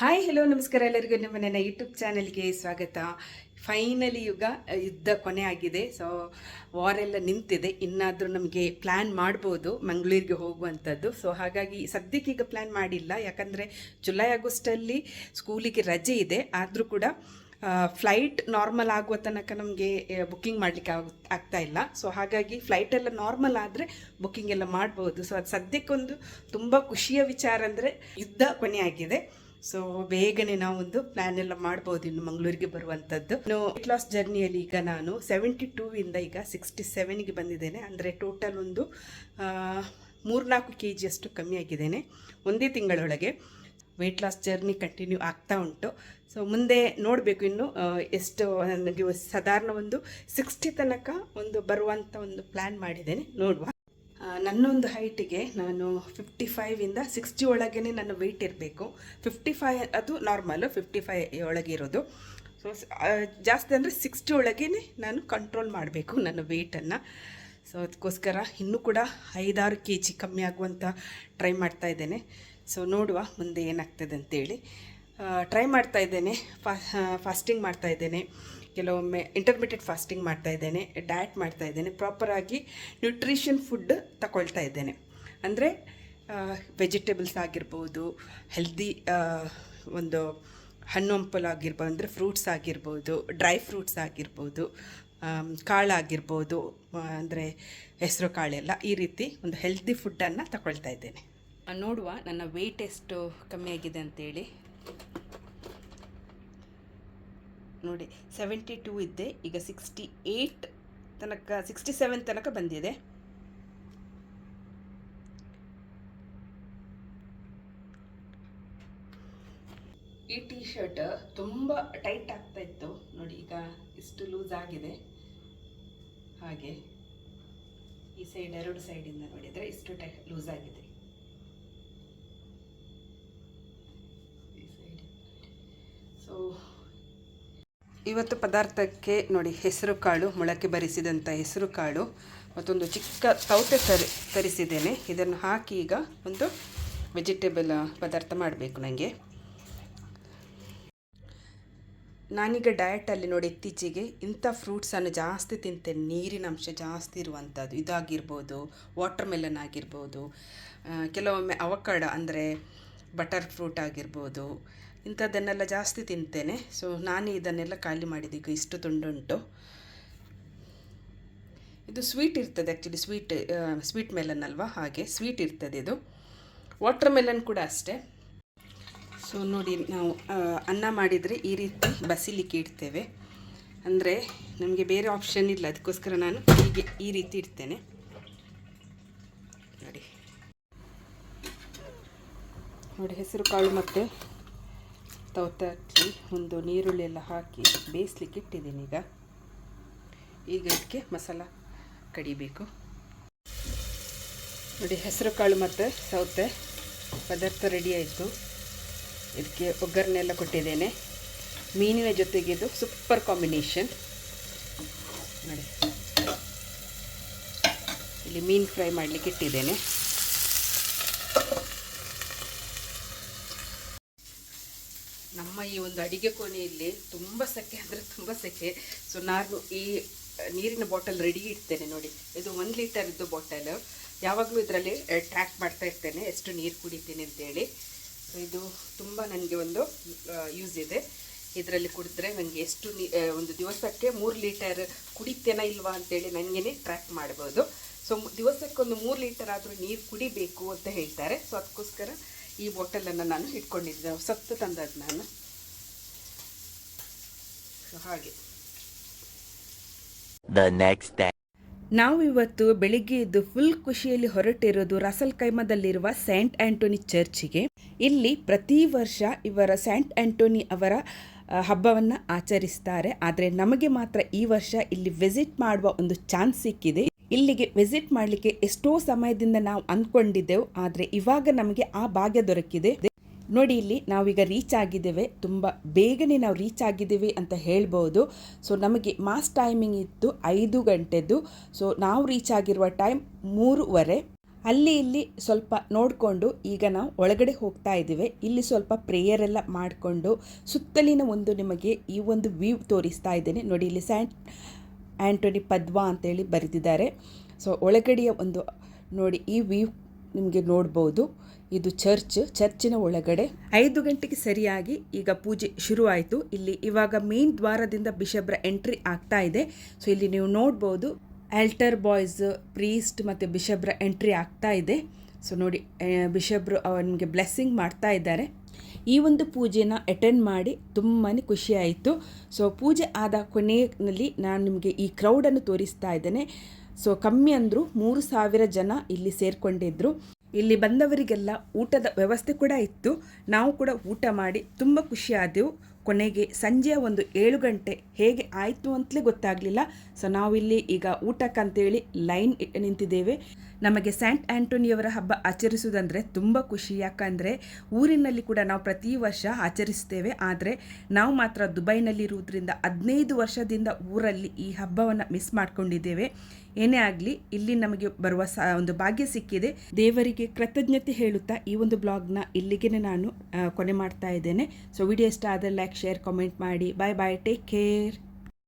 Hi hello ನಮಸ್ಕಾರ ಎಲ್ಲರಿಗೂ ನಿಮ್ಮ ನನ್ನ ಯೂಟ್ಯೂಬ್ ಚಾನಲ್ಗೆ ಸ್ವಾಗತ. ಫೈನಲಿ ಯುದ್ಧ ಕೊನೆ ಆಗಿದೆ. ಸೊ ವಾರೆಲ್ಲ ನಿಂತಿದೆ. ಇನ್ನಾದರೂ ನಮಗೆ ಪ್ಲ್ಯಾನ್ ಮಾಡ್ಬೋದು ಮಂಗಳೂರಿಗೆ ಹೋಗುವಂಥದ್ದು. ಸೊ ಹಾಗಾಗಿ ಸದ್ಯಕ್ಕೆ ಈಗ ಪ್ಲ್ಯಾನ್ ಮಾಡಿಲ್ಲ, ಯಾಕಂದರೆ ಜುಲೈ ಆಗಸ್ಟಲ್ಲಿ ಸ್ಕೂಲಿಗೆ ರಜೆ ಇದೆ. ಆದರೂ ಕೂಡ ಫ್ಲೈಟ್ ನಾರ್ಮಲ್ ಆಗುವ ತನಕ ನಮಗೆ ಬುಕ್ಕಿಂಗ್ ಮಾಡಲಿಕ್ಕೆ ಆಗ್ತಾ ಇಲ್ಲ. ಸೊ ಹಾಗಾಗಿ ಫ್ಲೈಟೆಲ್ಲ ನಾರ್ಮಲ್ ಆದರೆ ಬುಕ್ಕಿಂಗ್ ಎಲ್ಲ ಮಾಡ್ಬೋದು. ಸೊ ಅದು ಸದ್ಯಕ್ಕೊಂದು ತುಂಬ ಖುಷಿಯ ವಿಚಾರ ಅಂದರೆ ಯುದ್ಧ ಕೊನೆ ಆಗಿದೆ. ಸೊ ಬೇಗನೆ ನಾವೊಂದು ಪ್ಲ್ಯಾನ್ ಎಲ್ಲ ಮಾಡ್ಬೋದು ಇನ್ನು ಮಂಗಳೂರಿಗೆ ಬರುವಂಥದ್ದು. ಇನ್ನು ವೆಯ್ಟ್ ಲಾಸ್ ಜರ್ನಿಯಲ್ಲಿ ಈಗ ನಾನು 72 ಈಗ 67ಗೆ ಬಂದಿದ್ದೇನೆ. ಅಂದರೆ ಟೋಟಲ್ ಒಂದು 3-4 kg ಅಷ್ಟು ಕಮ್ಮಿ ಆಗಿದ್ದೇನೆ ಒಂದೇ ತಿಂಗಳೊಳಗೆ. ವೆಯ್ಟ್ ಲಾಸ್ ಜರ್ನಿ ಕಂಟಿನ್ಯೂ ಆಗ್ತಾ ಉಂಟು. ಸೊ ಮುಂದೆ ನೋಡಬೇಕು ಇನ್ನು ಎಷ್ಟು. ನನಗೆ ಸಾಧಾರಣ ಒಂದು 60 ತನಕ ಒಂದು ಬರುವಂಥ ಒಂದು ಪ್ಲ್ಯಾನ್ ಮಾಡಿದ್ದೇನೆ, ನೋಡುವ. ನನ್ನೊಂದು ಹೈಟಿಗೆ ನಾನು 55ಇಂದ 60 ಒಳಗೇ ನನ್ನ ವೆಯ್ಟ್ ಇರಬೇಕು. 55 ಅದು ನಾರ್ಮಲು, 55 ಒಳಗೆ ಇರೋದು. ಸೊ ಜಾಸ್ತಿ ಅಂದರೆ 60 ಒಳಗೇ ನಾನು ಕಂಟ್ರೋಲ್ ಮಾಡಬೇಕು ನನ್ನ ವೆಯ್ಟನ್ನು. ಸೊ ಅದಕ್ಕೋಸ್ಕರ ಇನ್ನೂ ಕೂಡ 5-6 kg ಕಮ್ಮಿ ಆಗುವಂಥ ಟ್ರೈ ಮಾಡ್ತಾ ಇದ್ದೇನೆ. ಸೊ ನೋಡುವ ಮುಂದೆ ಏನಾಗ್ತದೆ ಅಂತೇಳಿ ಟ್ರೈ ಮಾಡ್ತಾ ಇದ್ದೇನೆ. ಫಾಸ್ಟಿಂಗ್ ಮಾಡ್ತಾ ಇದ್ದೇನೆ, ಕೆಲವೊಮ್ಮೆ ಇಂಟರ್ಮಿಡಿಯೇಟ್ ಫಾಸ್ಟಿಂಗ್ ಮಾಡ್ತಾ ಇದ್ದೇನೆ, ಡಯಟ್ ಮಾಡ್ತಾ ಇದ್ದೇನೆ, ಪ್ರಾಪರಾಗಿ ನ್ಯೂಟ್ರಿಷನ್ ಫುಡ್ ತಗೊಳ್ತಾ ಇದ್ದೇನೆ. ಅಂದರೆ ವೆಜಿಟೇಬಲ್ಸ್ ಆಗಿರ್ಬೋದು, ಹೆಲ್ದಿ ಒಂದು ಹಣ್ಣು ಹಂಪಲು ಆಗಿರ್ಬೋದು, ಅಂದರೆ ಫ್ರೂಟ್ಸ್ ಆಗಿರ್ಬೋದು, ಡ್ರೈ ಫ್ರೂಟ್ಸ್ ಆಗಿರ್ಬೋದು, ಕಾಳಾಗಿರ್ಬೋದು, ಅಂದರೆ ಹೆಸರು ಕಾಳೆಲ್ಲ, ಈ ರೀತಿ ಒಂದು ಹೆಲ್ದಿ ಫುಡ್ಡನ್ನು ತಗೊಳ್ತಾ ಇದ್ದೇನೆ. ನೋಡುವ ನನ್ನ ವೆಯ್ಟ್ ಎಷ್ಟು ಕಮ್ಮಿ ಆಗಿದೆ ಅಂತೇಳಿ. ನೋಡಿ 72 ಇದ್ದೆ, ಈಗ 68 ತನಕ, 67 ತನಕ ಬಂದಿದೆ. ಈ ಟೀ ಶರ್ಟ್ ತುಂಬ ಟೈಟ್ ಆಗ್ತಾ ಇತ್ತು ನೋಡಿ, ಈಗ ಇಷ್ಟು ಲೂಸ್ ಆಗಿದೆ. ಹಾಗೆ ಈ ಸೈಡ್ 2 ಸೈಡಿಂದ ನೋಡಿದರೆ ಇಷ್ಟು ಲೂಸ್ ಆಗಿದೆ. ಈ ಸೈಡ್. ಸೊ ಇವತ್ತು ಪದಾರ್ಥಕ್ಕೆ ನೋಡಿ, ಹೆಸರು ಕಾಳು, ಮೊಳಕೆ ಬರಿಸಿದಂಥ ಹೆಸರು ಕಾಳು ಮತ್ತೊಂದು ಚಿಕ್ಕ ಸೌತೆ ತರಿಸಿದ್ದೇನೆ. ಇದನ್ನು ಹಾಕಿ ಈಗ ಒಂದು ವೆಜಿಟೇಬಲ್ ಪದಾರ್ಥ ಮಾಡಬೇಕು ನನಗೆ. ನಾನೀಗ ಡಯಟಲ್ಲಿ ನೋಡಿ, ಇತ್ತೀಚೆಗೆ ಇಂಥ ಫ್ರೂಟ್ಸನ್ನು ಜಾಸ್ತಿ ತಿಂತೇನೆ, ನೀರಿನ ಅಂಶ ಜಾಸ್ತಿ ಇರುವಂಥದ್ದು. ಇದಾಗಿರ್ಬೋದು, ವಾಟರ್ ಮೆಲನ್ ಆಗಿರ್ಬೋದು, ಕೆಲವೊಮ್ಮೆ ಅವಕಾಡೋ ಅಂದರೆ ಬಟರ್ ಫ್ರೂಟ್ ಆಗಿರ್ಬೋದು, ಇಂಥದ್ದನ್ನೆಲ್ಲ ಜಾಸ್ತಿ ತಿಂತೇನೆ. ಸೊ ನಾನು ಇದನ್ನೆಲ್ಲ ಖಾಲಿ ಮಾಡಿದೆ. ಈಗ ಇಷ್ಟು ತುಂಡುಂಟು. ಇದು ಸ್ವೀಟ್ ಇರ್ತದೆ, ಆ್ಯಕ್ಚುಲಿ ಸ್ವೀಟ್ ಮೆಲನ್ ಅಲ್ವಾ, ಹಾಗೆ ಸ್ವೀಟ್ ಇರ್ತದೆ ಇದು. ವಾಟರ್ ಮೆಲನ್ ಕೂಡ ಅಷ್ಟೇ. ಸೊ ನೋಡಿ, ನಾವು ಅನ್ನ ಮಾಡಿದರೆ ಈ ರೀತಿ ಬಸಿಲಿಕ್ಕೆ ಇಡ್ತೇವೆ, ಅಂದರೆ ನಮಗೆ ಬೇರೆ ಆಪ್ಷನ್ ಇಲ್ಲ. ಅದಕ್ಕೋಸ್ಕರ ನಾನು ಹೀಗೆ ಈ ರೀತಿ ಇಡ್ತೇನೆ ನೋಡಿ. ನೋಡಿ, ಹೆಸರು ಕಾಳು ಮತ್ತು ತೌತಾಕಿ ಒಂದು ನೀರುಳ್ಳಿ ಎಲ್ಲ ಹಾಕಿ ಬೇಯಿಸ್ಲಿಕ್ಕೆ ಇಟ್ಟಿದ್ದೀನಿ. ಈಗ ಇದಕ್ಕೆ ಮಸಾಲ ಕಡಿಬೇಕು ನೋಡಿ. ಹೆಸರು ಕಾಳು ಮತ್ತು ಸೌತೆ ಪದಾರ್ಥ ರೆಡಿ ಆಯಿತು. ಇದಕ್ಕೆ ಒಗ್ಗರಣೆ ಎಲ್ಲ ಕೊಟ್ಟಿದ್ದೇನೆ. ಮೀನಿನ ಜೊತೆಗೆ ಇದು ಸೂಪರ್ ಕಾಂಬಿನೇಷನ್ ನೋಡಿ. ಇಲ್ಲಿ ಮೀನು ಫ್ರೈ ಮಾಡಲಿಕ್ಕೆ ಇಟ್ಟಿದ್ದೇನೆ. ನಮ್ಮ ಈ ಒಂದು ಅಡಿಗೆ ಕೋಣೆಯಲ್ಲಿ ತುಂಬ ಸೆಕೆ ಅಂದರೆ ತುಂಬ ಸೆಕೆ. ಸೊ ನಾನು ಈ ನೀರಿನ ಬಾಟಲ್ ರೆಡಿ ಇಡ್ತೇನೆ ನೋಡಿ. ಇದು 1 ಲೀಟರ್ದು ಬಾಟಲ್. ಯಾವಾಗಲೂ ಇದರಲ್ಲಿ ಟ್ರ್ಯಾಕ್ ಮಾಡ್ತಾ ಇರ್ತೇನೆ ಎಷ್ಟು ನೀರು ಕುಡಿತೀನಿ ಅಂತೇಳಿ. ಸೊ ಇದು ತುಂಬ ನನಗೆ ಒಂದು ಯೂಸ್ ಇದೆ. ಇದರಲ್ಲಿ ಕುಡಿದ್ರೆ ನನಗೆ ಎಷ್ಟು ಒಂದು ದಿವಸಕ್ಕೆ 3 ಲೀಟರ್ ಕುಡಿತೇನಾ ಇಲ್ವಾ ಅಂತೇಳಿ ನನಗೇ ಟ್ರ್ಯಾಕ್ ಮಾಡ್ಬೋದು. ಸೊ ದಿವಸಕ್ಕೊಂದು 3 ಲೀಟರ್ ಆದರೂ ನೀರು ಕುಡಿಬೇಕು ಅಂತ ಹೇಳ್ತಾರೆ. ಸೊ ಅದಕ್ಕೋಸ್ಕರ ಈ ಬಾಟಲನ್ನು ನಾನು ಇಟ್ಕೊಂಡಿದ್ದೆ, ಸತ್ತು ತಂದದ್ದು ನಾನು. ಸೊ ಹಾಗೆ ನಾವು ಇವತ್ತು ಬೆಳಿಗ್ಗೆ ಎದ್ದು ಫುಲ್ ಖುಷಿಯಲ್ಲಿ ಹೊರಟಿರೋದು ರಾಸಲ್ ಖೈಮಾದಲ್ಲಿರುವ ಸೈಂಟ್ ಆಂಟೋನಿ ಚರ್ಚಿಗೆ. ಇಲ್ಲಿ ಪ್ರತಿ ವರ್ಷ ಇವರ ಸೈಂಟ್ ಆಂಟೋನಿ ಅವರ ಹಬ್ಬವನ್ನು ಆಚರಿಸ್ತಾರೆ. ಆದರೆ ನಮಗೆ ಮಾತ್ರ ಈ ವರ್ಷ ಇಲ್ಲಿ ವಿಸಿಟ್ ಮಾಡುವ ಒಂದು ಚಾನ್ಸ್ ಸಿಕ್ಕಿದೆ. ಇಲ್ಲಿಗೆ ವಿಸಿಟ್ ಮಾಡಲಿಕ್ಕೆ ಎಷ್ಟೋ ಸಮಯದಿಂದ ನಾವು ಅಂದ್ಕೊಂಡಿದ್ದೆವು, ಆದರೆ ಇವಾಗ ನಮಗೆ ಆ ಭಾಗ್ಯ ದೊರಕಿದೆ. ನೋಡಿ, ಇಲ್ಲಿ ನಾವೀಗ ರೀಚ್ ಆಗಿದ್ದೇವೆ. ತುಂಬ ಬೇಗನೆ ನಾವು ರೀಚ್ ಆಗಿದ್ದೇವೆ ಅಂತ ಹೇಳ್ಬೋದು. ಸೊ ನಮಗೆ ಮಾಸ್ ಟೈಮಿಂಗ್ ಇತ್ತು 5 ಗಂಟೆದ್ದು. ಸೊ ನಾವು ರೀಚ್ ಆಗಿರುವ ಟೈಮ್ 3:30. ಅಲ್ಲಿ ಇಲ್ಲಿ ಸ್ವಲ್ಪ ನೋಡಿಕೊಂಡು ಈಗ ನಾವು ಒಳಗಡೆ ಹೋಗ್ತಾ ಇದ್ದೀವಿ. ಇಲ್ಲಿ ಸ್ವಲ್ಪ ಪ್ರೇಯರ್ ಎಲ್ಲ ಮಾಡಿಕೊಂಡು ಸುತ್ತಲಿನ ಒಂದು ನಿಮಗೆ ಈ ಒಂದು ವ್ಯೂ ತೋರಿಸ್ತಾ ಇದ್ದೇನೆ ನೋಡಿ. ಇಲ್ಲಿ ಸ್ಯಾಂಟ್ ಆ್ಯಂಟೋನಿ ಪದ್ವಾ ಅಂತೇಳಿ ಬರೆದಿದ್ದಾರೆ. ಸೊ ಒಳಗಡೆಯ ಒಂದು ನೋಡಿ ಈ ವ್ಯೂ ನಿಮಗೆ ನೋಡ್ಬೋದು. ಇದು ಚರ್ಚಿನ ಒಳಗಡೆ 5 ಗಂಟೆಗೆ ಸರಿಯಾಗಿ ಈಗ ಪೂಜೆ ಶುರುವಾಯಿತು. ಇಲ್ಲಿ ಇವಾಗ ಮೇನ್ ದ್ವಾರದಿಂದ ಬಿಷಪ್ರ ಎಂಟ್ರಿ ಆಗ್ತಾ ಇದೆ. ಸೊ ಇಲ್ಲಿ ನೀವು ನೋಡ್ಬೋದು ಆಲ್ಟರ್ ಬಾಯ್ಸ್, ಪ್ರೀಸ್ಟ್ ಮತ್ತು ಬಿಷಪ್ರ ಎಂಟ್ರಿ ಆಗ್ತಾ ಇದೆ. ಸೊ ನೋಡಿ ಬಿಷಪ್ರು ಅವನಿಗೆ ಬ್ಲೆಸ್ಸಿಂಗ್ ಮಾಡ್ತಾ ಇದ್ದಾರೆ. ಈ ಒಂದು ಪೂಜೆನ ಅಟೆಂಡ್ ಮಾಡಿ ತುಂಬಾ ಖುಷಿಯಾಯಿತು. ಸೊ ಪೂಜೆ ಆದ ಕೊನೆಯಲ್ಲಿ ನಾನು ನಿಮಗೆ ಈ ಕ್ರೌಡನ್ನು ತೋರಿಸ್ತಾ ಇದ್ದೇನೆ. ಸೊ ಕಮ್ಮಿ ಅಂದರೂ 3,000 ಜನ ಇಲ್ಲಿ ಸೇರಿಕೊಂಡಿದ್ರು. ಇಲ್ಲಿ ಬಂದವರಿಗೆಲ್ಲ ಊಟದ ವ್ಯವಸ್ಥೆ ಕೂಡ ಇತ್ತು. ನಾವು ಕೂಡ ಊಟ ಮಾಡಿ ತುಂಬ ಖುಷಿಯಾದೆವು. ಕೊನೆಗೆ ಸಂಜೆಯ ಒಂದು 7 ಗಂಟೆ ಹೇಗೆ ಆಯಿತು ಅಂತಲೇ ಗೊತ್ತಾಗಲಿಲ್ಲ. ಸೊ ನಾವಿಲ್ಲಿ ಈಗ ಊಟಕ್ಕಂತೇಳಿ ಲೈನ್ ನಿಂತಿದ್ದೇವೆ. ನಮಗೆ ಸ್ಯಾಂಟ್ ಆ್ಯಂಟೋನಿಯವರ ಹಬ್ಬ ಆಚರಿಸುವುದಂದರೆ ತುಂಬ ಖುಷಿ. ಯಾಕಂದರೆ ಊರಿನಲ್ಲಿ ಕೂಡ ನಾವು ಪ್ರತಿ ವರ್ಷ ಆಚರಿಸ್ತೇವೆ. ಆದರೆ ನಾವು ಮಾತ್ರ ದುಬೈನಲ್ಲಿರುವುದರಿಂದ 15 ವರ್ಷದಿಂದ ಊರಲ್ಲಿ ಈ ಹಬ್ಬವನ್ನು ಮಿಸ್ ಮಾಡ್ಕೊಂಡಿದ್ದೇವೆ. ಏನೇ ಆಗಲಿ ಇಲ್ಲಿ ನಮಗೆ ಬರುವ ಒಂದು ಭಾಗ್ಯ ಸಿಕ್ಕಿದೆ. ದೇವರಿಗೆ ಕೃತಜ್ಞತೆ ಹೇಳುತ್ತಾ ಈ ಒಂದು ಬ್ಲಾಗ್ನ ಇಲ್ಲಿಗೆ ನಾನು ಕೊನೆ ಮಾಡ್ತಾ ಇದ್ದೇನೆ. ಸೊ ವಿಡಿಯೋ ಇಷ್ಟ ಆದರೆ ಲೈಕ್, ಶೇರ್, ಕಾಮೆಂಟ್ ಮಾಡಿ. ಬಾಯ್ ಬಾಯ್, ಟೇಕ್ ಕೇರ್.